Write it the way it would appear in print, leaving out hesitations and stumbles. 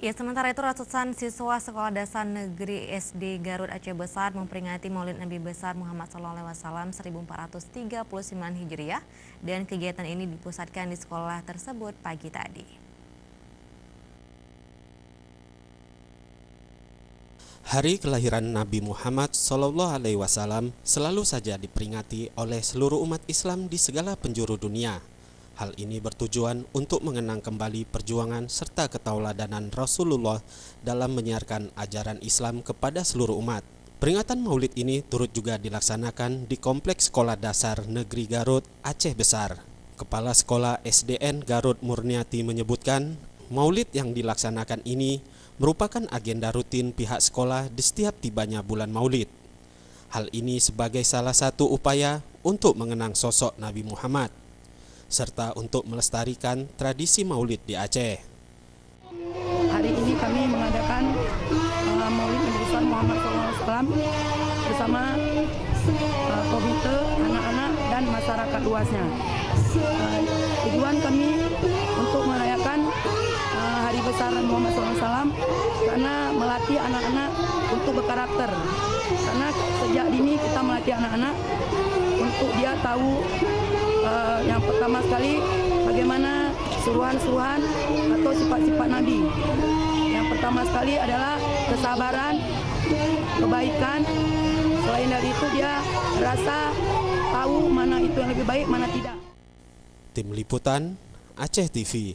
Ya, sementara itu ratusan siswa Sekolah Dasar Negeri SD Garut Aceh Besar memperingati Maulid Nabi Besar Muhammad SAW 1439 Hijriah dan kegiatan ini dipusatkan di sekolah tersebut pagi tadi. Hari kelahiran Nabi Muhammad SAW selalu saja diperingati oleh seluruh umat Islam di segala penjuru dunia. Hal ini bertujuan untuk mengenang kembali perjuangan serta ketauladanan Rasulullah dalam menyiarkan ajaran Islam kepada seluruh umat. Peringatan Maulid ini turut juga dilaksanakan di Kompleks Sekolah Dasar Negeri Garut Aceh Besar. Kepala Sekolah SDN Garut Murniati menyebutkan, Maulid yang dilaksanakan ini merupakan agenda rutin pihak sekolah di setiap tibanya bulan Maulid. Hal ini sebagai salah satu upaya untuk mengenang sosok Nabi Muhammad, serta untuk melestarikan tradisi Maulid di Aceh. Hari ini kami mengadakan Maulid Nabi Besar Muhammad SAW bersama komite, anak-anak, dan masyarakat luasnya. Tujuan kami untuk merayakan Hari Besar Muhammad SAW karena melatih anak-anak untuk berkarakter. Karena sejak dini kita melatih anak-anak untuk dia tahu yang pertama sekali bagaimana suruhan-suruhan atau sifat-sifat Nabi. Yang pertama sekali adalah kesabaran, kebaikan. Selain dari itu dia rasa tahu mana itu yang lebih baik, mana tidak. Tim Liputan Aceh TV.